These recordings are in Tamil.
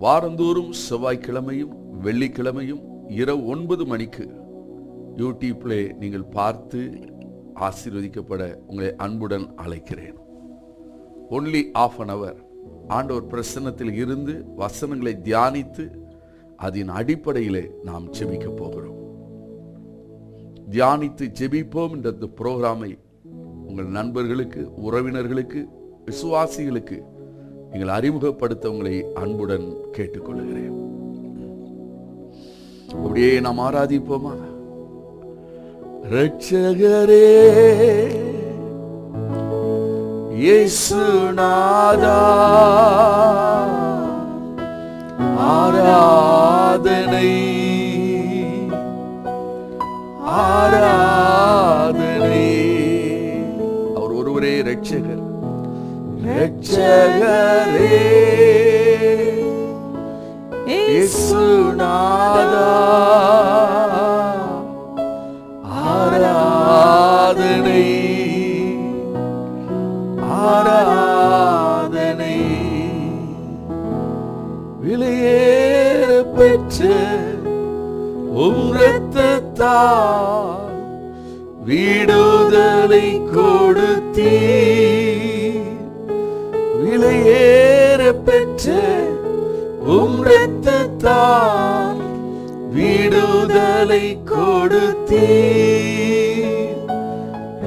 வாரந்தோறும் செவ்வாய்க்கிழமையும் வெள்ளிக்கிழமையும் இரவு 9 மணிக்கு யூடியூப்ல நீங்கள் பார்த்து ஆசீர்வதிக்கப்பட உங்களை அன்புடன் அழைக்கிறேன். ஒன்லி ½ an hour ஆண்டவர் பிரசன்னத்தில் இருந்து வசனங்களை தியானித்து அதன் அடிப்படையிலே நாம் ஜெபிக்க போகிறோம். தியானித்து ஜெபிப்போம் என்ற இந்த புரோகிராமை உங்கள் நண்பர்களுக்கு, உறவினர்களுக்கு, விசுவாசிகளுக்கு நீங்கள் அறிமுகப்படுத்த உங்களை அன்புடன் கேட்டுக்கொள்கிறேன். அப்படியே நாம் ஆராதிப்போமா? இரட்சகரே இயேசுநாதா, ஆராதனை ஆராதனை. அவர் ஒருவரே இரட்சகர். இரட்சகரே இயேசுநாதா, ஆராதனை ஆராதனை. விலையேற பெற்ற உம் இரத்தத்தால் விடுதலை கொடுத்தீர். விலையேற பெற்ற உம் இரத்தத்தால் விடுதலை கொடுத்தீர்.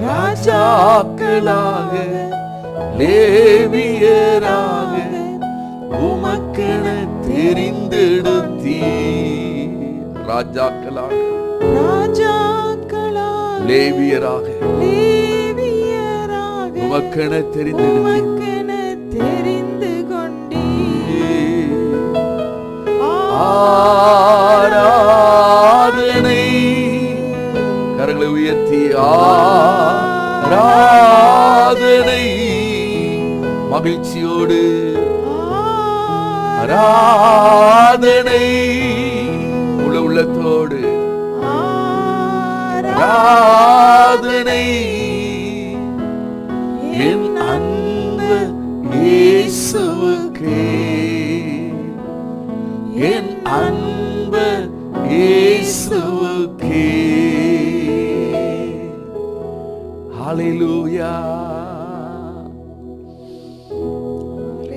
ராஜாக்களாக லேவியராக உமக்கென தெரிந்தெடுத்தீர். ராஜாக்களாக லேவியராக உமக்கென தெரிந்து கொண்டீர். ஆராதனை. கரங்களை உயர்த்தி ஆராதனை. மகிழ்ச்சியோடு ஆராதனை. முழு உள்ளத்தோடு ஆராதனை. என் அன்பு இயேசுவுக்கே, என் அன்பு இயேசுவுக்கே. ஹல்லேலூயா.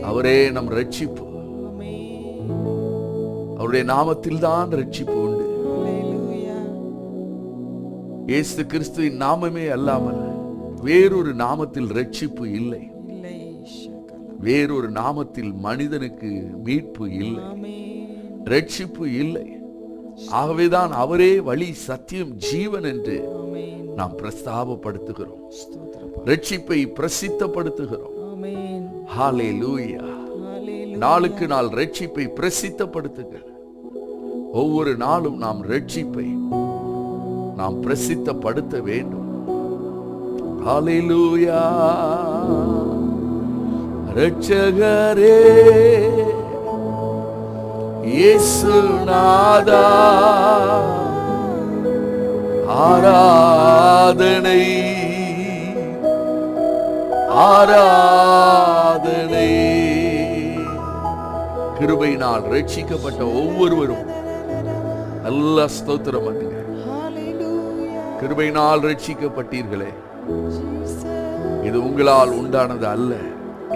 அவரே நம் ரட்சிப்பு. அவருடைய நாமத்தில் தான் ரட்சிப்பு உண்டு. இயேசு கிறிஸ்துவின் நாமமே அல்லாமல் வேறொரு நாமத்தில் ரட்சிப்பு இல்லை. வேறொரு நாமத்தில் மனிதனுக்கு மீட்பு இல்லை, ரட்சிப்பு இல்லை. ஆகவேதான் அவரே வழி, சத்தியம், ஜீவன் என்று நாம் பிரஸ்தாபப்படுத்துகிறோம். ரட்சிப்பை பிரசித்தப்படுத்துகிறோம். ஹல்லேலூயா. நாளுக்கு நாள் ரட்சிப்பை பிரசித்தப்படுத்துங்கள். ஒவ்வொரு நாளும் நாம் ரட்சிப்பை நாம் பிரசித்தப்படுத்த வேண்டும். ஹல்லேலூயா. இரட்சகரே இயேசுநாதா, ஆராதனை ஆராதனை. கிருபையினால் ரட்சிக்கப்பட்ட ஒவ்வொருவரும் நல்ல ஸ்தோத்திரம் பண்ணுங்க. கிருபையினால் ரட்சிக்கப்பட்டீர்களே, இது உங்களால் உண்டானது அல்ல,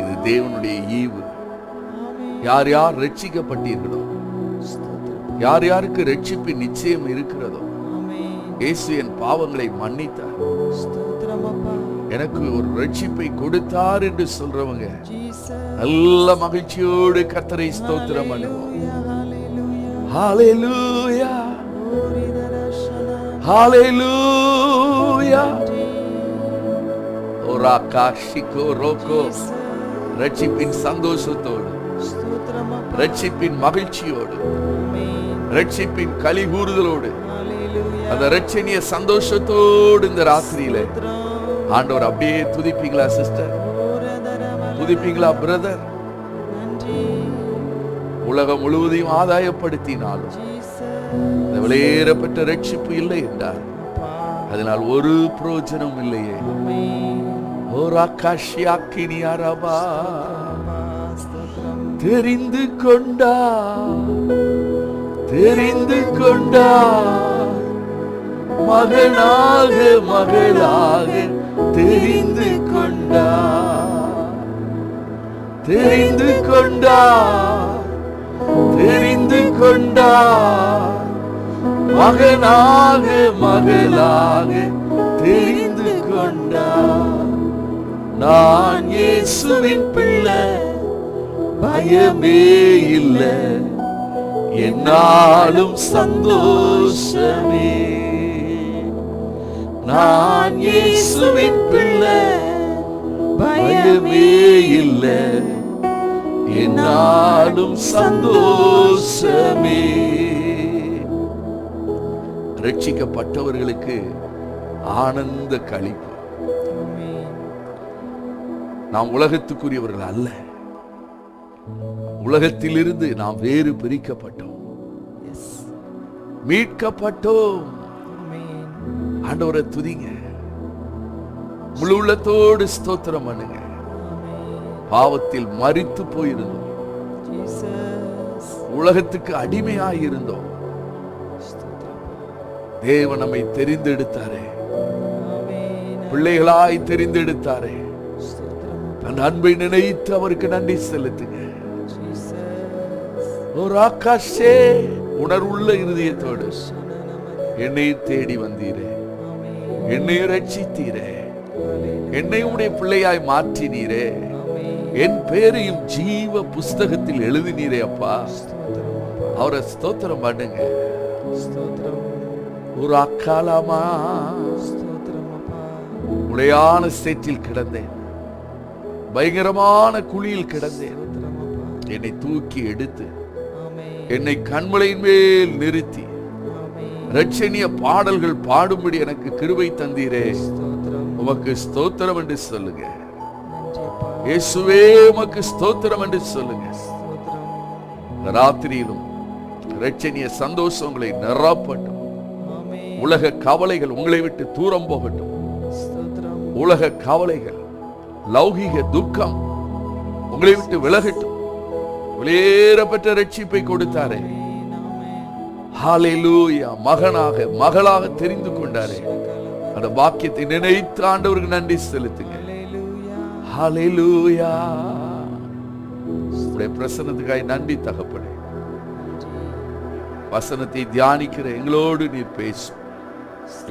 இது தேவனுடைய ஈவு. யார் யார் ரட்சிக்கப்பட்டீர்களோ, யார் யாருக்கு ரட்சிப்பின் நிச்சயம் இருக்கிறதோ, இயேசு என் பாவங்களை மன்னித்தார், எனக்கு ஒரு ரட்சிப்பை கொடுத்தார் என்று சொல்றவங்க நல்ல மகிழ்ச்சியோடு கர்த்தரை ஸ்தோத்திரம் பண்ணுவோம். ஹல்லேலூயா, ஹல்லேலூயா. ஓராகாஷிகோ ரோகோ. ரட்சிப்பின் சந்தோஷத்தோடு, ரட்சிப்பின் மகிழ்ச்சியோடு, ரட்சிப்பின் களி கூறுதலோடு, அந்த ரட்சணிய சந்தோஷத்தோடு இந்த ராத்திரியில ஆண்டவர் அப்படியே துதிப்பீங்களா சிஸ்டர்? துதிப்பீங்களா பிரதர்? உலகம் முழுவதையும் ஆதாயப்படுத்தினாலும் இந்த விலையேறப்பட்ட ரட்சிப்பு இல்லை என்றார். அதனால் ஒரு பிரயோஜனம் இல்லையே. தெரிந்து கொண்டார், தெரிந்து கொண்டார், மகனாக மகளாக தெரிந்து கொண்டார், தெரிந்து கொண்டார், தெரிந்து கொண்டார், மகனாக மகளாக தெரிந்து கொண்டார். நான் இயேசுவின் பிள்ளை, பயமே இல்லை, என்னாலும் சந்தோஷமே. நான் இயேசுவின் பிள்ளை, பயமே இல்லை, என்னாலும் சந்தோஷமே. ரட்சிக்கப்பட்டவர்களுக்கு ஆனந்த களிப்பு. நாம் உலகத்துக்குரியவர்கள் அல்ல, உலகத்திலிருந்து நாம் வேறு பிரிக்கப்பட்டோம், மீட்கப்பட்டோம். ஆண்டவரை துதிங்க, முழு உள்ளத்தோடு ஸ்தோத்திரம் பண்ணுங்க. பாவத்தில் மரித்து போயிருந்தோம், உலகத்துக்கு அடிமையாய் இருந்தோம். தேவன் நம்மை தெரிந்தெடுத்தாரே, பிள்ளைகளாய் தெரிந்தெடுத்தாரே. அந்த அன்பை நினைத்து அவருக்கு நன்றி செலுத்துங்க. ஒரு ஆகாஷே, உணர்வுள்ள இருதயத்தோடு என்னை தேடி வந்தீரே, என்னை ரட்சித்தீரே, என்னை உடைய பிள்ளையாய் மாற்றினீரே, என் பேரையும் ஜீவ புஸ்தகத்தில் எழுதினீரே. அப்பா, அவரை ஸ்தோத்திரம் பண்ணுங்க. ஒரு அக்காலமா உடையான சேற்றில் கிடந்தேன், பயங்கரமான குழியில் கிடந்தேன். என்னை தூக்கி எடுத்து என்னை கண்மலையின் மேல் நிறுத்தி இரட்சணிய பாடல்கள் பாடும்படி எனக்கு கிருபை தந்தீரே. உமக்கு ஸ்தோத்திரம் என்று சொல்லுங்க. இயேசுவே, உமக்கு ஸ்தோத்திரம் என்று சொல்லுங்க. ராத்திரியிலும் இரட்சணிய சந்தோஷங்களை நிரப்பட்டும். உலக கவலைகள் உங்களை விட்டு தூரம் போகட்டும். உலக கவலைகள், லௌகிக துக்கம் உங்களை விட்டு விலகட்டும். வெளியேறப்பட்ட ரட்சிப்பை கொடுத்தாரே, ஹல்லேலூயா. மகனாக மகளாக தெரிந்து கொண்டாரே, அந்த பாக்கியத்தை நினைத்து ஆண்டவருக்கு நன்றி செலுத்துங்க. ஹல்லேலூயா. உடைய பிரசன்னத்துக்காய் நன்றி தகப்பனே. வசனத்தை தியானிக்கிற எங்களோடு நீர் பேசும்.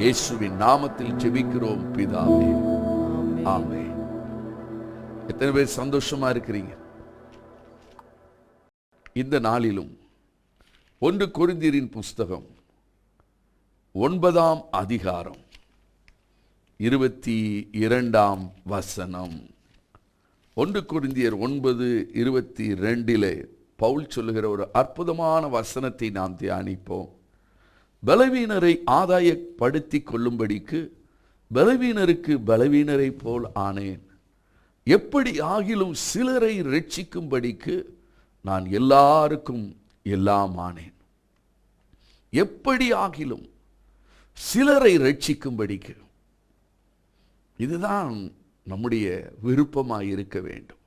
இயேசுவின் நாமத்தில் ஜெபிக்கிறோம் பிதாவே, ஆமென். எத்தனை பேர் சந்தோஷமா இருக்கிறீங்க? இந்த நாளிலும் 1 கொரிந்தியரின் புஸ்தகம் 9ஆம் அதிகாரம் 22ஆம் வசனம். 1 கொரிந்தியர் 9:22 பவுல் சொல்லுகிற ஒரு அற்புதமான வசனத்தை நாம் தியானிப்போம். பலவீனரை ஆதாயப்படுத்திக் கொள்ளும்படிக்கு பலவீனருக்கு பலவீனரை போல் ஆனேன். எப்படி ஆகிலும் சிலரை ரட்சிக்கும்படிக்கு நான் எல்லாருக்கும் எல்லாம் ஆனேன். எப்படி ஆகிலும் சிலரை ரட்சிக்கும்படிக்கு. இதுதான் நம்முடைய விருப்பமாய் இருக்க வேண்டும்.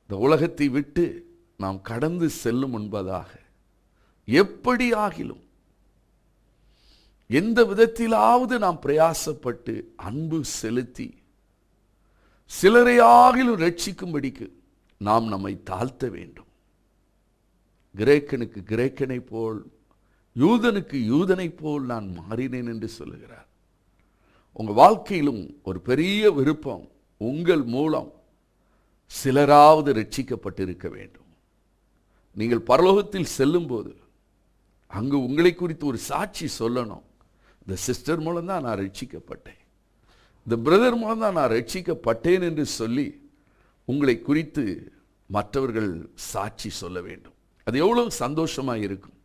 இந்த உலகத்தை விட்டு நாம் கடந்து செல்லும் முன்பதாக எப்படி ஆகிலும் எந்த விதத்திலாவது நாம் பிரயாசப்பட்டு அன்பு செலுத்தி சிலரை ஆகிலும் ரட்சிக்கும்படிக்கு நாம் நம்மை தாழ்த்த வேண்டும். கிரேக்கனுக்கு கிரேக்கனை போல், யூதனுக்கு யூதனை போல் நான் மாறினேன் என்று சொல்லுகிறார். உங்க வாழ்க்கையிலும் ஒரு பெரிய விருப்பம், உங்கள் மூலம் சிலராவது ரட்சிக்கப்பட்டிருக்க வேண்டும். நீங்கள் பரலோகத்தில் செல்லும் போது அங்கு உங்களை குறித்து ஒரு சாட்சி சொல்லணும். இந்த சிஸ்டர் மூலம் தான் நான் ரட்சிக்கப்பட்டேன், இந்த பிரதர் மூலம் தான் நான் ரட்சிக்கப்பட்டேன் என்று சொல்லி உங்களை குறித்து மற்றவர்கள் சாட்சி சொல்ல வேண்டும். அது எவ்வளவு சந்தோஷமாக இருக்கும்,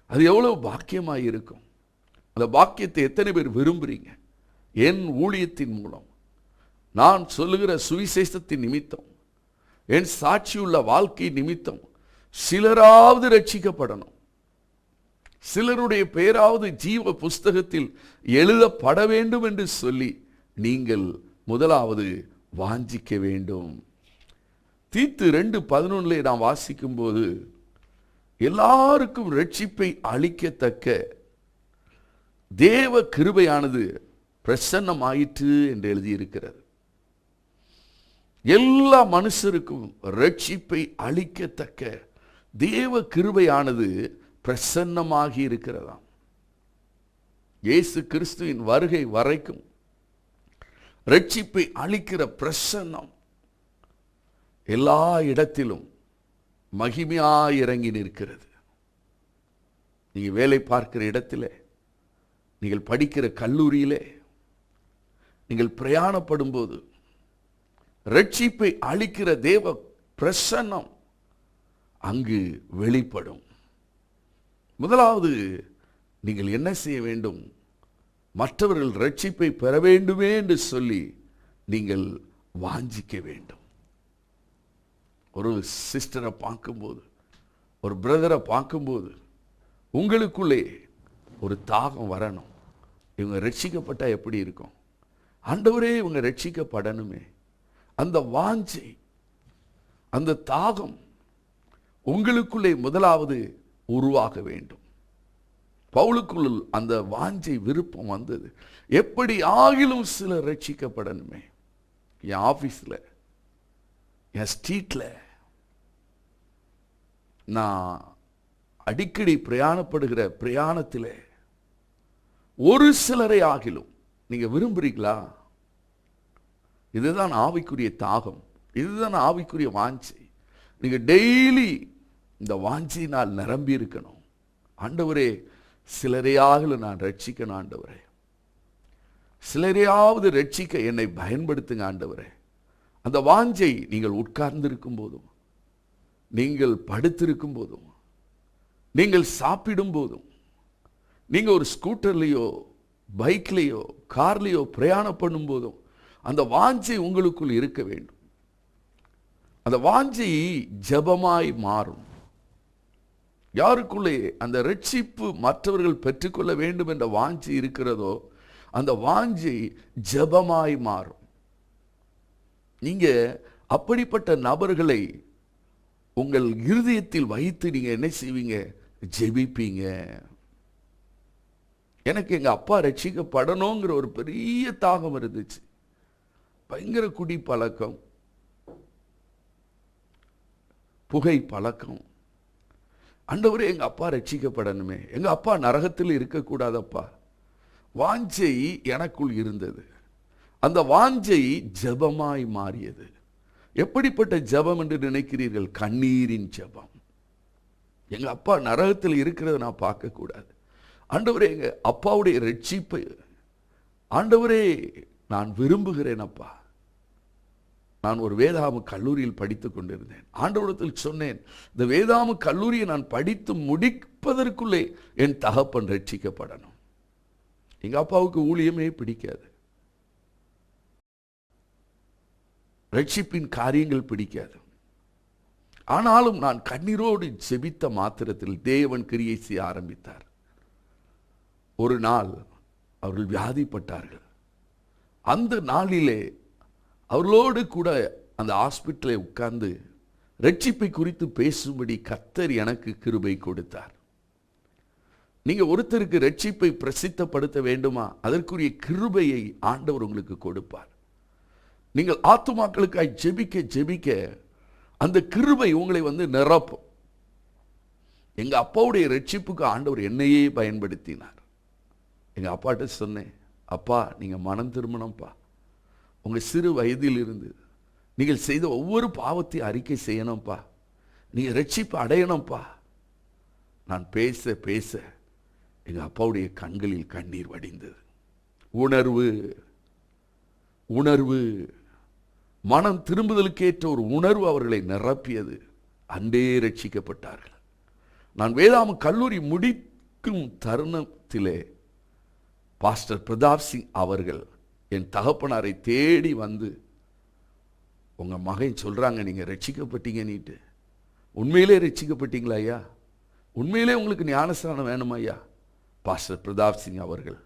அது எவ்வளவு பாக்கியமாக இருக்கும். அந்த பாக்கியத்தை எத்தனை பேர் விரும்புறீங்க? என் ஊழியத்தின் மூலம், நான் சொல்லுகிற சுவிசேஷத்தின் நிமித்தம், என் சாட்சியுள்ள வாழ்க்கை நிமித்தம் சிலராவது ரட்சிக்கப்படணும், சிலருடைய பெயராவது ஜீவ புஸ்தகத்தில் எழுதப்பட வேண்டும் என்று சொல்லி நீங்கள் முதலாவது வாஞ்சிக்க வேண்டும். தீத்து 2:11 நாம் வாசிக்கும் போது, எல்லாருக்கும் ரட்சிப்பை அளிக்கத்தக்க தேவ கிருபையானது பிரசன்னமாயிற்று என்று எழுதியிருக்கிறது. எல்லா மனுஷருக்கும் ரட்சிப்பை அளிக்கத்தக்க தேவ கிருபையானது பிரசன்னமாகி இருக்கிறதாம். இயேசு கிறிஸ்துவின் வருகை வரைக்கும் ரட்சிப்பை அளிக்கிற பிரசன்னம் எல்லா இடத்திலும் மகிமையாய் இறங்கி நிற்கிறது. நீங்கள் வேலை பார்க்கிற இடத்திலே, நீங்கள் படிக்கிற கல்லூரியிலே, நீங்கள் பிரயாணப்படும் போது ரட்சிப்பை அளிக்கிற தேவ பிரசன்னம் அங்கு வெளிப்படும். முதலாவது நீங்கள் என்ன செய்ய வேண்டும்? மற்றவர்கள் ரட்சிப்பை பெற வேண்டுமே என்று சொல்லி நீங்கள் வாஞ்சிக்க வேண்டும். ஒரு சிஸ்டரை பார்க்கும்போது, ஒரு பிரதரை பார்க்கும்போது உங்களுக்குள்ளே ஒரு தாகம் வரணும். இவங்க ரட்சிக்கப்பட்டா எப்படி இருக்கும்? ஆண்டவரே, இவங்க ரட்சிக்கப்படணுமே. அந்த வாஞ்சை, அந்த தாகம் உங்களுக்குள்ளே முதலாவது உருவாக வேண்டும். பவுலுக்குள் அந்த வாஞ்சை, விருப்பம் வந்தது. எப்படி ஆகிலும் சிலர் ரட்சிக்கப்படணுமே. என் ஆபீஸ்ல, என் ஸ்ட்ரீட்ல நான் அடிக்கடி பிரயாணப்படுகிற பிரயாணத்தில் ஒரு சிலரை ஆகிலும் நீங்க விரும்புறீங்களா? இதுதான் ஆவிக்குரிய தாகம், இதுதான் ஆவிக்குரிய வாஞ்சை. நீங்க டெய்லி இந்த வாஞ்சியினால் நிரம்பி இருக்கணும். ஆண்டவரே, சிலரையாவது நான் ரட்சிக்கணும். ஆண்டவரே, சிலரையாவது ரட்சிக்க என்னை பயன்படுத்துங்க. ஆண்டவரே, அந்த வாஞ்சை நீங்கள் உட்கார்ந்திருக்கும் போதும், நீங்கள் படுத்திருக்கும் போதும், நீங்கள் சாப்பிடும் போதும், நீங்க ஒரு ஸ்கூட்டர்லையோ பைக்லையோ கார்லையோ பிரயாணம் பண்ணும் போதும் அந்த வாஞ்சை உங்களுக்குள் இருக்க வேண்டும். அந்த வாஞ்சை ஜெபமாய் மாறும். யாருக்குள்ளே அந்த ரட்சிப்பு மற்றவர்கள் பெற்றுக்கொள்ள வேண்டும் என்ற வாஞ்சை இருக்கிறதோ அந்த வாஞ்சை ஜெபமாய் மாறும். நீங்க அப்படிப்பட்ட நபர்களை உங்கள் இருதயத்தில் வைத்து நீங்க என்ன செய்வீங்க? ஜெபிப்பீங்க. எனக்கு எங்க அப்பா ரட்சிக்கப்படணுங்கிற ஒரு பெரிய தாகம் இருந்துச்சு. பயங்கர குடி பழக்கம், புகை பழக்கம். ஆண்டவரே, எங்க அப்பா ரட்சிக்கப்படணுமே, எங்க அப்பா நரகத்தில் இருக்கக்கூடாதப்பா. வாஞ்சை எனக்குள் இருந்தது. அந்த வாஞ்சை ஜெபமாய் மாறியது. எப்படிப்பட்ட ஜெபம் என்று நினைக்கிறீர்கள்? கண்ணீரின் ஜெபம். எங்க அப்பா நரகத்தில் இருக்கிறத நான் பார்க்க கூடாது. ஆண்டவரே, எங்க அப்பாவுடைய ரட்சிப்பை ஆண்டவரே நான் விரும்புகிறேன் அப்பா. நான் ஒரு வேதாம கல்லூரியில் படித்துக் கொண்டிருந்தேன். ஆண்டவரிடத்தில் சொன்னேன், இந்த வேதாம கல்லூரியை நான் படித்து முடிப்பதற்குள்ளே என் தகப்பன் ரட்சிக்கப்படணும். எங்க அப்பாவுக்கு ஊழியமே பிடிக்காது, ரட்சிப்பின் காரியங்கள் பிடிக்காது. ஆனாலும் நான் கண்ணீரோடு ஜெபித்த மாத்திரத்தில் தேவன் கிரியை செய்ய ஆரம்பித்தார். ஒரு நாள் அவர்கள் வியாதிப்பட்டார்கள். அந்த நாளிலே அவர்களோடு கூட அந்த ஹாஸ்பிட்டலில் உட்கார்ந்து ரட்சிப்பை குறித்து பேசும்படி கர்த்தர் எனக்கு கிருபை கொடுத்தார். நீங்க ஒருத்தருக்கு ரட்சிப்பை பிரசித்தப்படுத்த வேண்டுமா? அதற்குரிய கிருபையை ஆண்டவர் உங்களுக்கு கொடுப்பார். நீங்கள் ஆத்துமாக்களுக்காய் ஜெபிக்க ஜெபிக்க அந்த கிருபை உங்களை நிரப்பும். எங்க அப்பாவுடைய ரட்சிப்புக்கு ஆண்டவர் என்னையே பயன்படுத்தினார். எங்க அப்பாட்ட சொன்னேன், அப்பா, நீங்க மனம் திரும்பணும்ப்பா. உங்க சிறு வயதில் இருந்து நீங்கள் செய்த ஒவ்வொரு பாவத்தையும் அறிக்கை செய்யணும்ப்பா. நீங்க ரட்சிப்பு அடையணும்ப்பா. நான் பேச பேச எங்க அப்பாவுடைய கண்களில் கண்ணீர் வடிந்தது. உணர்வு உணர்வு மனம் திரும்புதலுக்கேற்ற ஒரு உணர்வு அவர்களை நிரப்பியது. அன்றே ரட்சிக்கப்பட்டார்கள். நான் வேதாம கல்லூரி முடிக்கும் தருணத்திலே பாஸ்டர் பிரதாப் சிங் அவர்கள் என் தகப்பனாரை தேடி வந்து, உங்க மகன் சொல்றாங்க நீங்க ரட்சிக்கப்பட்டீங்க. நீட்டு உண்மையிலே ரட்சிக்கப்பட்டீங்களா ஐயா? உண்மையிலே உங்களுக்கு ஞானஸ்நானம் வேணுமா ஐயா? பாஸ்டர் பிரதாப் சிங் அவர்கள்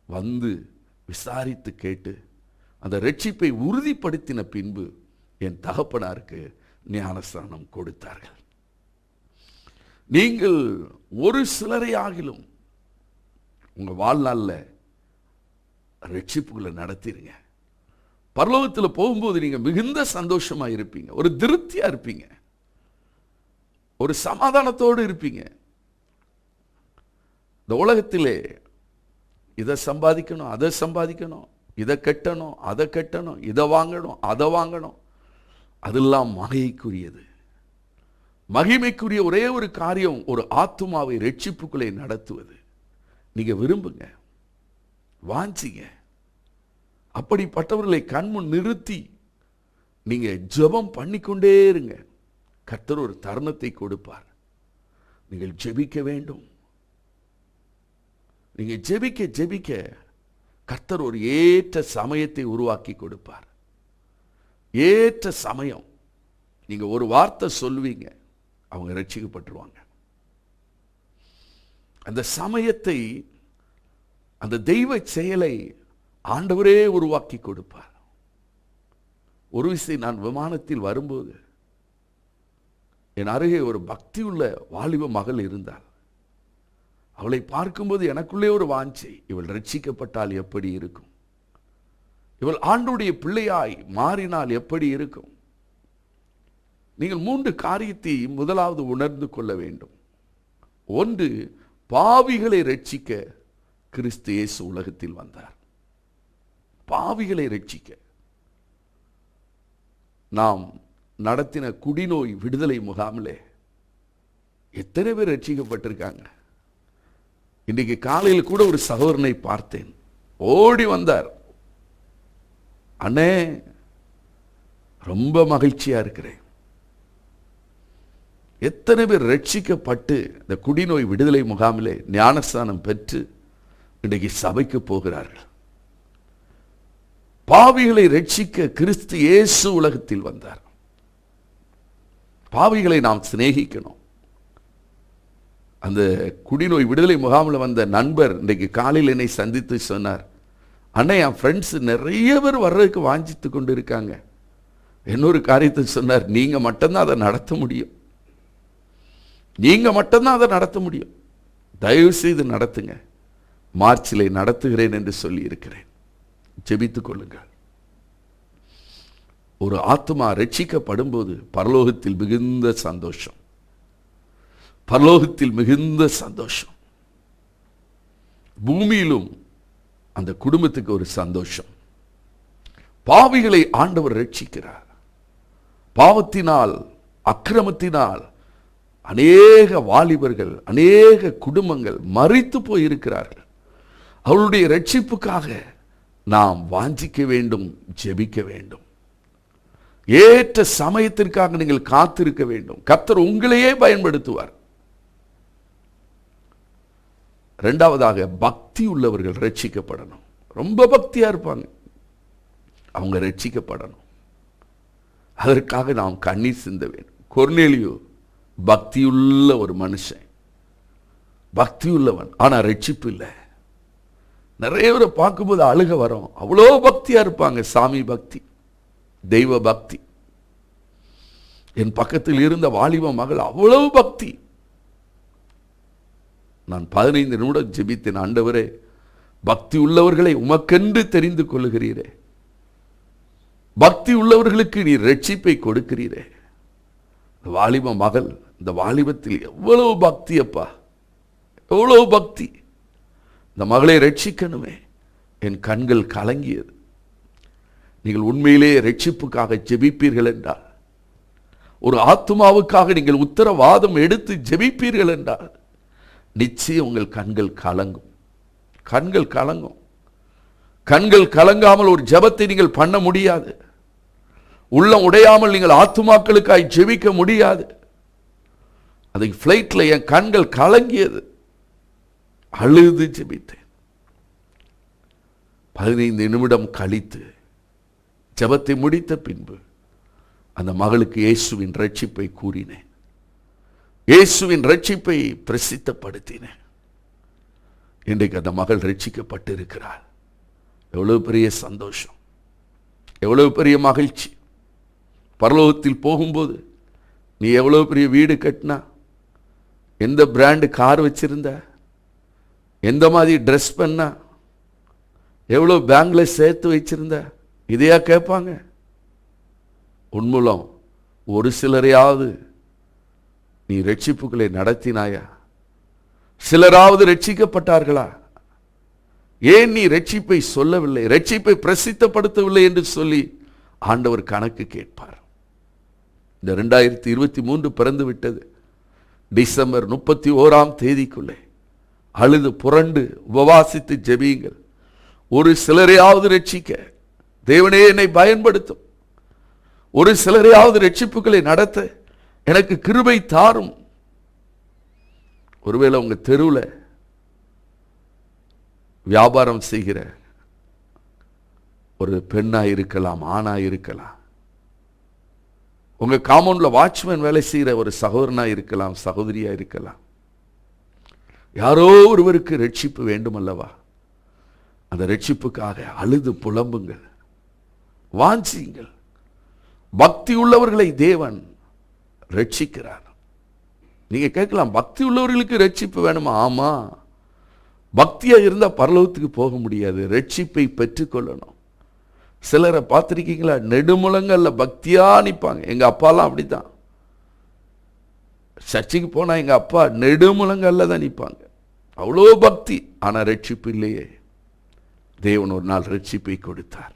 வந்து விசாரித்து கேட்டு அந்த ரட்சிப்பை உறுதிப்படுத்தின பின்பு என் தகப்பனாருக்கு ஞானஸ்நானம் கொடுத்தார்கள். நீங்கள் ஒரு சிலரை ஆகிலும் உங்க வாழ்நாளில் ரட்சிப்புகளை நடத்திருங்க. பரலோகத்தில் போகும்போது நீங்க மிகுந்த சந்தோஷமா இருப்பீங்க, ஒரு திருப்தியா இருப்பீங்க, ஒரு சமாதானத்தோடு இருப்பீங்க. இந்த உலகத்திலே இதை சம்பாதிக்கணும், அதை சம்பாதிக்கணும், இதை கட்டணும், அதை கட்டணும், இதை வாங்கணும், அதை வாங்கணும், அதெல்லாம் மாயைக்குரியது. மகிமைக்குரிய ஒரே ஒரு காரியம் ஒரு ஆத்துமாவை ரட்சிப்புக்குள்ளே நடத்துவது. நீங்க விரும்புங்க, வாஞ்சிங்க. அப்படிப்பட்டவர்களை கண்முன் நிறுத்தி நீங்க ஜெபம் பண்ணிக்கொண்டே இருங்க. கர்த்தர் ஒரு தருணத்தை கொடுப்பார். நீங்கள் ஜெபிக்க வேண்டும். நீங்க ஜெபிக்க ஜெபிக்க கர்த்தர் ஒரு ஏற்ற சமயத்தை உருவாக்கி கொடுப்பார். ஏற்ற சமயம். நீங்க ஒரு வார்த்தை சொல்லுவீங்க, அவங்க ரட்சிக்கப்பட்டுருவாங்க. அந்த சமயத்தை, அந்த தெய்வ செயலை ஆண்டவரே உருவாக்கி கொடுப்பார். ஒரு விஷயம், நான் விமானத்தில் வரும்போது என் அருகே ஒரு பக்தி உள்ள வாலிப மகள் இருந்தாள். அவளை பார்க்கும்போது எனக்குள்ளே ஒரு வாஞ்சை, இவள் ரட்சிக்கப்பட்டால் எப்படி இருக்கும், இவள் ஆண்டவருடைய பிள்ளையாய் மாறினால் எப்படி இருக்கும். நீங்கள் 3 காரியத்தை முதலாவது உணர்ந்து கொள்ள வேண்டும். ஒன்று, பாவிகளை ரட்சிக்க கிறிஸ்து இயேசு உலகத்தில் வந்தார். பாவிகளை ரட்சிக்க. நாம் நடத்தின குடிநோய் விடுதலை முகாமிலே எத்தனை பேர் ரட்சிக்கப்பட்டிருக்காங்க. இன்றைக்கு காலையில் கூட ஒரு சகோதரனை பார்த்தேன், ஓடி வந்தார். அண்ணே, ரொம்ப மகிழ்ச்சியா இருக்கிறேன். எத்தனை பேர் ரட்சிக்கப்பட்டு இந்த குடிநோய் விடுதலை முகாமிலே ஞானஸ்நானம் பெற்று இன்றைக்கு சபைக்கு போகிறார்கள். பாவிகளை ரட்சிக்க கிறிஸ்து இயேசு உலகத்தில் வந்தார். பாவிகளை நாம் சிநேகிக்கணும். அந்த குடிநோய் விடுதலை முகாமில் வந்த நண்பர் இன்றைக்கு காலையில் என்னை சந்தித்து சொன்னார், அண்ணா, என் ஃப்ரெண்ட்ஸ் நிறைய பேர் வர்றதுக்கு வாஞ்சித்து கொண்டு இருக்காங்க. இன்னொரு காரியத்தை சொன்னார், நீங்க மட்டும்தான் அதை நடத்த முடியும், நீங்க மட்டும்தான் அதை நடத்த முடியும். தயவு செய்து நடத்துங்க. மார்ச்சிலே நடத்துகிறேன் என்று சொல்லி இருக்கிறேன். ஜெபித்துக் கொள்ளுங்கள். ஒரு ஆத்துமா ரட்சிக்கப்படும் போது பரலோகத்தில் மிகுந்த சந்தோஷம், பரலோகத்தில் மிகுந்த சந்தோஷம். பூமியிலும் அந்த குடும்பத்துக்கு ஒரு சந்தோஷம். பாவிகளை ஆண்டவர் ரட்சிக்கிறார். பாவத்தினால், அக்கிரமத்தினால் அநேக வாலிபர்கள், அநேக குடும்பங்கள் மரித்து போயிருக்கிறார்கள். அவருடைய ரட்சிப்புக்காக நாம் வாஞ்சிக்க வேண்டும், ஜெபிக்க வேண்டும். ஏற்ற சமயத்திற்காக நீங்கள் காத்திருக்க வேண்டும். கர்த்தர் உங்களையே பயன்படுத்துவார். இரண்டாவதாக, பக்தி உள்ளவர்கள் ரட்சிக்கப்படணும். ரொம்ப பக்தியா இருப்பாங்க, அவங்க ரட்சிக்கப்படணும். அதற்காக நாம் கண்ணீர் சிந்த வேண்டும். கொர்நேலியு பக்தியுள்ள ஒரு மனுஷன், பக்தியுள்ளவன், ஆனா ரட்சிப்பு இல்லை. நிறைய பேரை பார்க்கும்போது அழுக வரும். அவ்வளோ பக்தியா இருப்பாங்க, சாமி பக்தி, தெய்வ பக்தி. என் பக்கத்தில் இருந்த வாலிப மகள் அவ்வளவு பக்தி. நான் 15 நிமிடம் ஜெபித்தேன், ஆண்டவரே, பக்தி உள்ளவர்களை உமக்கென்று தெரிந்து கொள்ளுகிறீரே, பக்தி உள்ளவர்களுக்கு நீ ரட்சிப்பை கொடுக்கிறீரே. வாலிப மகள், இந்த வாலிபத்தில் எவ்வளவு பக்தி அப்பா, எவ்வளவு பக்தி. இந்த மகளை ரட்சிக்கணுமே. என் கண்கள் கலங்கியது. நீங்கள் உண்மையிலே ரட்சிப்புக்காக ஜெபிப்பீர்கள் என்றால், ஒரு ஆத்துமாவுக்காக நீங்கள் உத்தரவாதம் எடுத்து ஜெபிப்பீர்கள் என்றால், நிச்சயம் உங்கள் கண்கள் கலங்கும். கண்கள் கலங்கும். கண்கள் கலங்காமல் ஒரு ஜெபத்தை நீங்கள் பண்ண முடியாது. உள்ளம் உடையாமல் நீங்கள் ஆத்துமாக்களுக்காய் ஜெபிக்க முடியாது. அதை பிளைட்ல என் கண்கள் கலங்கியது, அழுது ஜெபித்தேன். 15 நிமிடம் கழித்து ஜெபத்தை முடித்த பின்பு அந்த மகளுக்கு இயேசுவின் ரட்சிப்பை கூறினேன், இயேசுவின் ரட்சிப்பை பிரசித்தப்படுத்தினேன். இன்றைக்கு அந்த மகள் ரட்சிக்கப்பட்டு இருக்கிறாள். எவ்வளவு பெரிய சந்தோஷம், எவ்வளவு பெரிய மகிழ்ச்சி. பரலோகத்தில் போகும்போது நீ எவ்வளோ பெரிய வீடு கட்டினா, எந்த பிராண்டு கார் வச்சிருந்த, எந்த மாதிரி ட்ரெஸ் பண்ண, எவ்வளோ பேங்க்ல சேர்த்து வச்சிருந்த, இதையா கேட்பாங்க? உன்மூலம் ஒரு சிலரையாவது நீ ரட்சிப்புகளை நடத்தினாயா? சிலராவது ரட்சிக்கப்பட்டார்களா? ஏன் நீ ரட்சிப்பை சொல்லவில்லை, ரட்சிப்பை பிரசித்தப்படுத்தவில்லை என்று சொல்லி ஆண்டவர் கணக்கு கேட்பார். இந்த 2023 பிறந்து விட்டது. டிசம்பர் 31 அழுது புரண்டு உபவாசித்து ஜெபியுங்கள். ஒரு சிலரையாவது ரட்சிக்க தேவனே என்னை பயன்படுத்தும், ஒரு சிலரையாவது ரட்சிப்புகளை நடத்த எனக்கு கிருபை தாரும். ஒருவேளை உங்க தெருவில் வியாபாரம் செய்கிற ஒரு பெண்ணா இருக்கலாம், ஆணா இருக்கலாம், உங்க காம்பவுண்ட்ல வாட்ச்மேன் வேலை செய்கிற ஒரு சகோதரனா இருக்கலாம், சகோதரியா இருக்கலாம். யாரோ ஒருவருக்கு ரட்சிப்பு வேண்டும் அல்லவா? அந்த ரட்சிப்புக்காக அழுது புலம்புங்கள், வாஞ்சியுங்கள். பக்தி உள்ளவர்களை தேவன் ரட்சிக்கிறார். நீங்க கேட்கலாம், பக்தி உள்ளவர்களுக்கு ரட்சிப்பு வேணுமா? ஆமா, பக்தியா இருந்தா பரலோகத்துக்கு போக முடியாது, ரட்சிப்பை பெற்றுக்கொள்ளணும். சிலரை பார்த்திருக்கீங்களா? நெடுமுழங்கல்ல பக்தியா நிற்பாங்க. எங்க அப்பாலாம் அப்படித்தான். சர்ச்சைக்கு போனா எங்க அப்பா நெடுமுழங்கல்ல தான் நிற்பாங்க, அவ்வளோ பக்தி. ஆனா ரட்சிப்பு இல்லையே. தேவன் ஒரு நாள் ரட்சிப்பை கொடுத்தார்.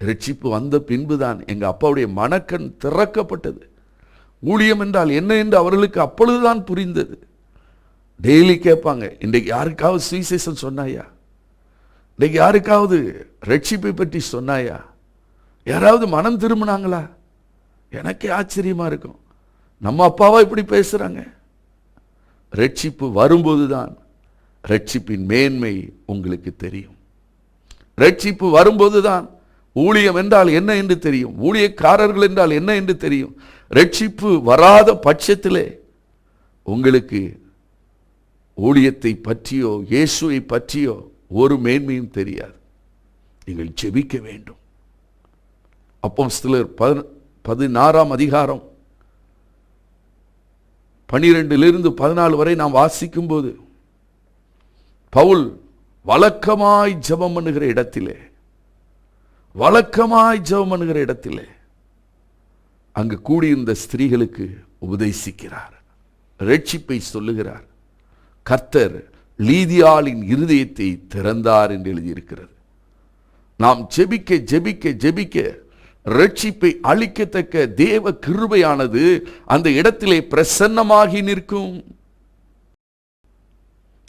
ரட்சிப்பு வந்த பின்புதான் எங்க அப்பாவுடைய மனக்கண் திறக்கப்பட்டது. ஊழியம் என்றால் என்ன என்று அவர்களுக்கு அப்பொழுதுதான் புரிந்தது. டெய்லி கேட்பாங்க, இன்றைக்கு யாருக்காவது சுவிசேஷம் சொன்னாயா? இன்றைக்கு யாருக்காவது ரட்சிப்பை பற்றி சொன்னாயா? யாராவது மனம் திரும்பினாங்களா? எனக்கே ஆச்சரியமா இருக்கும், நம்ம அப்பாவா இப்படி பேசுறாங்க. ரட்சிப்பு வரும்போதுதான் ரட்சிப்பின் மேன்மை உங்களுக்கு தெரியும். ரட்சிப்பு வரும்போதுதான் ஊழியம் என்றால் என்ன என்று தெரியும், ஊழியக்காரர்கள் என்றால் என்ன என்று தெரியும். ரட்சிப்பு வராத பட்சத்திலே உங்களுக்கு ஊழியத்தை பற்றியோ இயேசுவை பற்றியோ ஒரு மேன்மையும் தெரியாது. நீங்கள் ஜெபிக்க வேண்டும். அப்போஸ்தலர் 16 12-14 வரை நாம் வாசிக்கும் போது, பவுல் வழக்கமாய் ஜெபம் பண்ணுகிற இடத்திலே அங்கு கூடியிருந்த ஸ்திரீகளுக்கு உபதேசிக்கிறார், ரட்சிப்பை சொல்லுகிறார். கர்த்தர் லீதியாளின் இருதயத்தை திறந்தார் என்று எழுதியிருக்கிறது. நாம் ஜெபிக்க ஜெபிக்க ஜெபிக்க ரட்சிப்பை அளிக்கத்தக்க தேவ கிருபையானது அந்த இடத்திலே பிரசன்னமாகி நிற்கும்.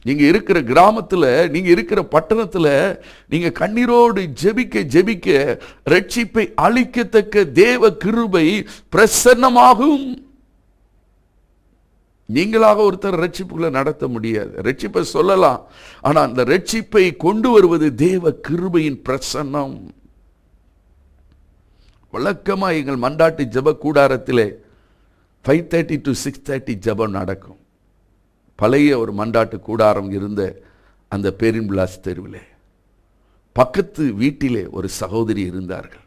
நீங்க இருக்கிற கிராமத்துல, நீங்க இருக்கிற பட்டணத்துல, நீங்க கண்ணீரோடு ஜெபிக்க ஜெபிக்க ரட்சிப்பை அளிக்கத்தக்க தேவ கிருபை பிரசன்னமாகும். நீங்களாக ஒருத்தர் ரட்சிப்புகளை நடத்த முடியாது. ரட்சிப்பை சொல்லலாம், ஆனா அந்த ரட்சிப்பை கொண்டு வருவது தேவ கிருபையின் பிரசன்னம். வழக்கமா எங்கள் மண்டாட்டு ஜெப கூடாரத்திலே 5:30 to 6:30 ஜெபம் நடக்கும். பழைய ஒரு மண்டாட்டு கூடாரம் இருந்த அந்த பேரின்பிளாஸ் தெருவிலே பக்கத்து வீட்டிலே ஒரு சகோதரி இருந்தார்கள்.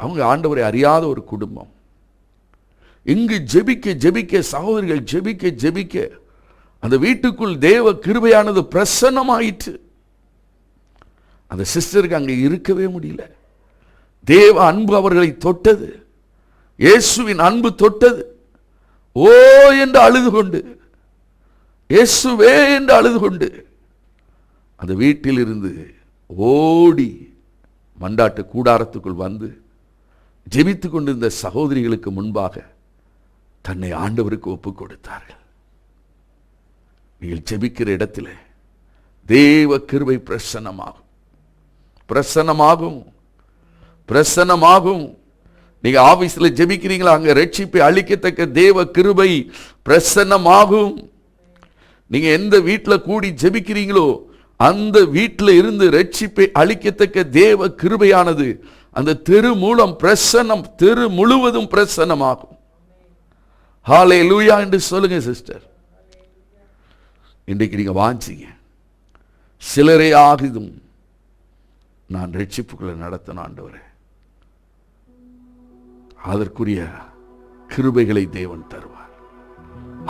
அவங்க ஆண்டவரை அறியாத ஒரு குடும்பம். இங்கு ஜெபிக்க ஜெபிக்க சகோதரிகள் ஜெபிக்க ஜெபிக்க அந்த வீட்டுக்குள் தேவ கிருபையானது பிரசன்னமாயிற்று. அந்த சிஸ்டருக்கு அங்கே இருக்கவே முடியல. தேவ அன்பு அவர்களை தொட்டது, இயேசுவின் அன்பு தொட்டது. ஓ என்று அழுது கொண்டு, இயேசுவே என்று அழுது கொண்டு அந்த வீட்டில் இருந்து ஓடி மண்டாட்டு கூடாரத்துக்குள் வந்து ஜெபித்துக் கொண்டிருந்த சகோதரிகளுக்கு முன்பாக தன்னை ஆண்டவருக்கு ஒப்புக் கொடுத்தார்கள். நீங்கள் ஜெபிக்கிற இடத்திலே தேவ கிருபை பிரசன்னமாகும், பிரசன்னமாகும், பிரசன்னமாகும். நீங்க ஆபீஸ்ல ஜெபிக்கிறீங்களா, அங்க ரட்சிப்பை அளிக்கத்தக்க தேவ கிருபை பிரசன்னமாகும். நீங்க எந்த வீட்டில் கூடி ஜெபிக்கிறீங்களோ அந்த வீட்டில் இருந்து ரட்சிப்பை அளிக்கத்தக்க தேவ கிருபையானது அந்த தெரு மூலம் பிரசன்னம், தெரு முழுவதும் பிரசன்னமாகும். ஹல்லேலூயா என்று சொல்லுங்க சிஸ்டர். இன்றைக்கு நீங்க வாஞ்சிங்க, சிலரே ஆகிதும் நான் ரட்சிப்புகளை நடத்தின ஆண்டவரே, அதற்குரிய கிருபைகளை தேவன் தருவார்.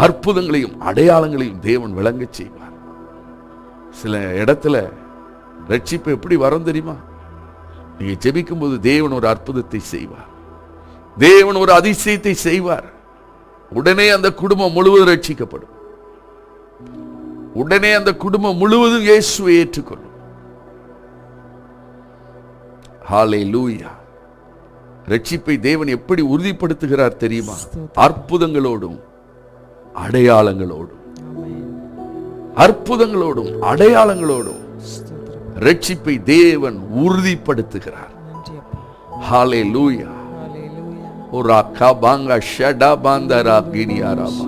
அற்புதங்களையும் அடையாளங்களையும் தேவன் விளங்க செய்வார். சில இடத்துல ரட்சிப்பு எப்படி வரும் தெரியுமா? நீங்க ஜெபிக்கும் போது தேவன் ஒரு அற்புதத்தை செய்வார், தேவன் ஒரு அதிசயத்தை செய்வார். உடனே அந்த குடும்பம் முழுவதும் ரட்சிக்கப்படும். உடனே அந்த குடும்பம் முழுவதும் இயேசுவை ஏற்றுக்கொள்ளும். ஹல்லேலூயா. ரட்சிப்பை தேவன் எப்படி உறுதிப்படுத்துகிறார் தெரியுமா? அற்புதங்களோடும் அடையாளங்களோடும், அற்புதங்களோடும் அடையாளங்களோடும் ரட்சிப்பை தேவன் உறுதிப்படுத்துகிறார். ஹல்லேலூயா. ஓரா காபாங்கா ஷடா பாந்தரா கினியாராபா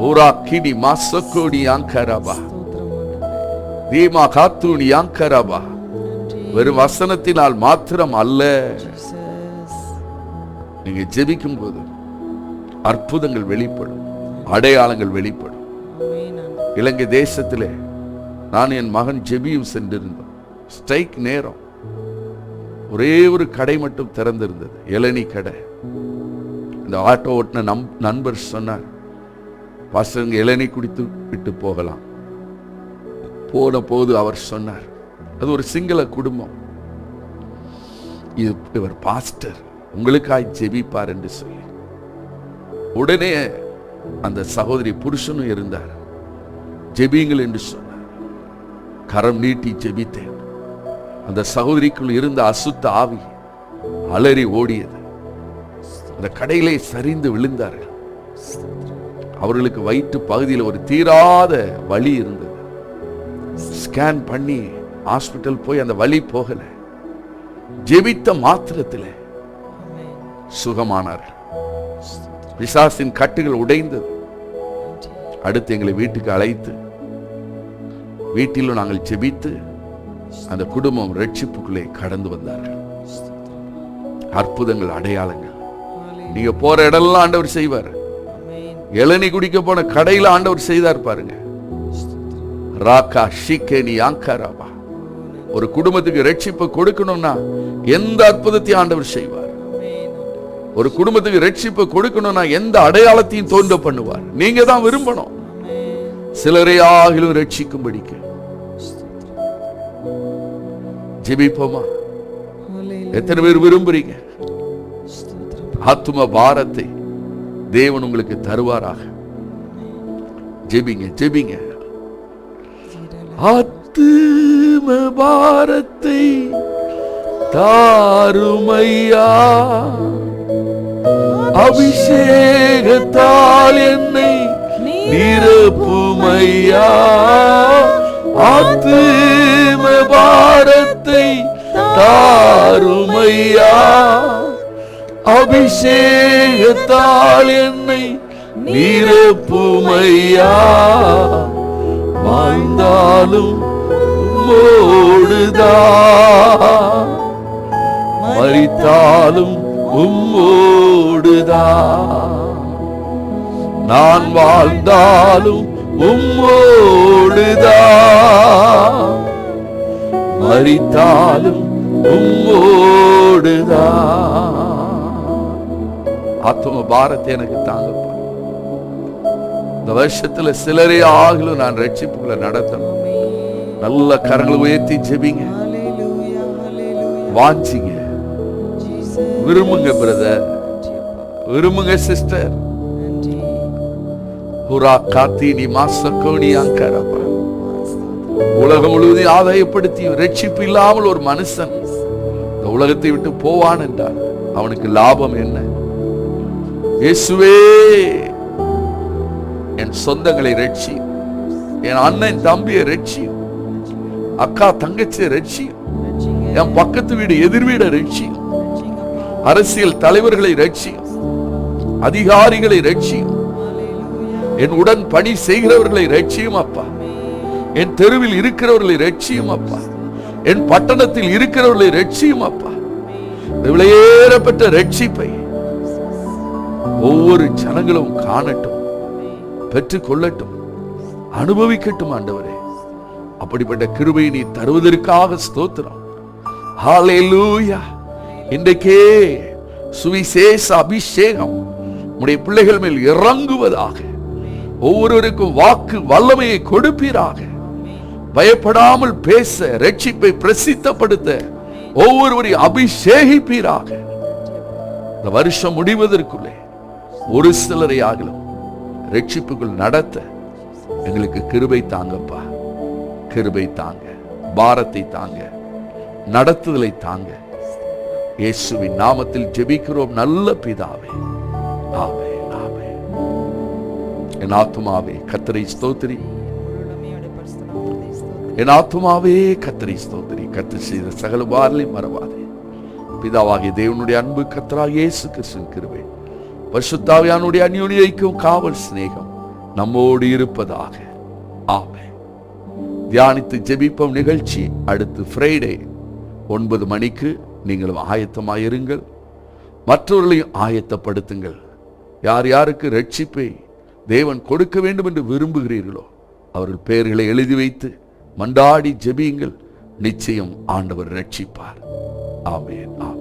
ஓரா கிடி மாசகோடி ஆங்கராபா தீமா காத்துனி ஆங்கராபா. வெறும் வசனத்தினால் மாத்திரம் அல்ல, நீங்க ஜெபிக்கும் போது அற்புதங்கள் வெளிப்படும், அடையாளங்கள் வெளிப்படும். இலங்கை தேசத்திலே நான் என் மகன் ஜெபியும் சென்றிருந்தோம். ஸ்ட்ரைக் நேரம் ஒரே ஒரு கடை மட்டும் திறந்திருந்தது, இளநீ கடை. இந்த ஆட்டோ ஓட்டின நண்பர் சொன்னார், பாஸ்டர் இளநீ குடித்து விட்டு போகலாம். போன போது அவர் சொன்னார், அது ஒரு சிங்கள குடும்பம், இவர் பாஸ்டர் உங்களுக்காய் ஜெபிப்பார் என்று சொல்லி. உடனே அந்த சகோதரி புருஷனும் இருந்தார், ஜெபிங்கள் என்று சொன்னார். கரம் நீட்டி ஜெபித்தேன். அந்த சகோதரிக்குள் இருந்த அசுத்த ஆவி அலறி ஓடியது. அந்த கடையிலே சரிந்து விழுந்தார்கள். அவர்களுக்கு வயிற்று பகுதியில் ஒரு தீராத வலி இருந்தது. ஸ்கேன் பண்ணி ஹாஸ்பிட்டல் போய் அந்த வலி போகல. ஜெபித்த மாத்திரத்தில் சுகமானார்கள். பிசாசின் கட்டுகள் உடைந்தது. அடுத்து எங்களை வீட்டுக்கு அழைத்து வீட்டிலும் நாங்கள் ஜெபித்து அந்த குடும்பம் ரட்சிப்புக்குள்ளே கடந்து வந்தார்கள். அற்புதங்கள் அடையாளங்கள் நீங்க போற இடம்லாம் ஆண்டவர் செய்வார். இளநீ குடிக்க போன கடையில ஆண்டவர் செய்தார் பாருங்க. ராகா ஷிகேனி ஆங்கராபா. ஒரு குடும்பத்துக்கு ரட்சிப்பு கொடுக்கணும்னா எந்த அற்புதத்தையும் ஆண்டவர் செய்வார். ஒரு குடும்பத்துக்கு ரட்சிப்பு கொடுக்கணும்னா எந்த அடையாளத்தையும் தோன்ற பண்ணுவார். நீங்க தான் விரும்பணும் சிலரை ஆகிலும் ரட்சிக்கும்படிக்கு. ஜெபிப்போமா? எத்தனை பேர் விரும்புறீங்க? ஆத்தும பாரத்தை தேவன் உங்களுக்கு தருவாராக. ஜெபிங்க ஜெபிங்க. ஆத்தும பாரத்தை தாருமையா, அபிஷேகத்தால் என்னை நிரப்புமையா. ஆத்தும பாரத்தை தாருமையா, அபிஷேகத்தால் என்னை நிரப்புமையா. வாழ்ந்தாலும் உம்மோடுதான், மரித்தாலும் உம்மோடுதான். நான் வாழ்ந்தாலும் உம்மோடுதான், மரித்தாலும் உம்மோடுதான். ஆத்தும பாரத்தை எனக்கு தாங்கப்பா. இந்த வருஷத்துல சிலரே ஆகலும் நான் ரட்சிப்புகளை நடத்தணும். நல்ல கரங்களை உயர்த்தி ஜெபிங்க, வாஞ்சிங்க, விரும்புங்க பிரதர், விரும்புங்க சிஸ்டர். உலகம் முழுவதும் ஆதாயப்படுத்தி ரட்சிப்பு இல்லாமல் ஒரு மனுஷன் இந்த உலகத்தை விட்டு போவான் என்றால் அவனுக்கு லாபம் என்ன? இயேசுவே என் சொந்தங்களை ரட்சி, என் அண்ணன் தம்பியை ரட்சி, அக்கா தங்கச்சியை ரட்சி, என் பக்கத்து வீடு எதிர் வீட ரட்சி, அரசியல் தலைவர்களை ரட்சி, அதிகாரிகளை ரட்சி, என் உடன் பணி செய்கிறவர்களை ரட்சியும் அப்பா. என் தெருவில் இருக்கிறவர்களை ரட்சியும் அப்பா. என் பட்டணத்தில் இருக்கிறவர்களை ரட்சியும் அப்பா. விலையேறப்பட்ட ரட்சிப்பை ஒவ்வொரு ஜனங்களும் காணட்டும், பெற்றுக் கொள்ளட்டும், அனுபவிக்கட்டும் ஆண்டவரே. அப்படிப்பட்ட கிருபையை நீ தருவதற்காக ஸ்தோத்திரம். ஹல்லேலூயா. இன்றைக்கே சுவிசேஷ அபிஷேகம் உம்முடைய பிள்ளைகள் மேல் இறங்குவதாக. ஒவ்வொருவருக்கும் வாக்கு வல்லமையை கொடுப்பீராக. பயப்படாமல் பேச, ரட்சிப்பை பிரசித்தப்படுத்த ஒவ்வொருவரையும் அபிஷேகிப்பீராக. இந்த வருஷம் முடிவதற்குள்ளே ஒரு சிலரை ஆகலும் ரட்சிப்புக்குள் நடத்த எங்களுக்கு கிருபை தாங்கப்பா. கிருபை தாங்க, பாரத்தை தாங்க, நடத்துதலை தாங்க. இயேசுவின் நாமத்தில் ஜெபிக்கிறோம் நல்ல பிதாவே. ஆமென், ஆமென். என் ஆத்துமாவே கர்த்தரை ஸ்தோத்திரி. என் ஆத்துமாவே கர்த்தரை ஸ்தோத்திரி. கர்த்தர் செய்த சகல உபகாரங்களையும் மறவாதே. பிதாவாகிய தேவனுடைய அன்பு, கர்த்தராகிய இயேசு கிறிஸ்துவின் கிருபை, பரிசுத்த ஆவியானவருடைய அந்யோன்ய ஐக்கியம், காவல் சிநேகம் நம்மோடு இருப்பதாக. ஆமென். தியானித்து ஜெபிப்போம் நிகழ்ச்சி அடுத்து ஃப்ரைடே 9 மணிக்கு. நீங்களும் ஆயத்தமாயிருங்கள், மற்றவர்களையும் ஆயத்தப்படுத்துங்கள். யார் யாருக்கு ரட்சிப்பை தேவன் கொடுக்க வேண்டும் என்று விரும்புகிறீர்களோ அவர்கள் பெயர்களை எழுதி வைத்து மண்டாடி ஜெபியுங்கள். நிச்சயம் ஆண்டவர் ரட்சிப்பார். ஆமென், ஆமென்.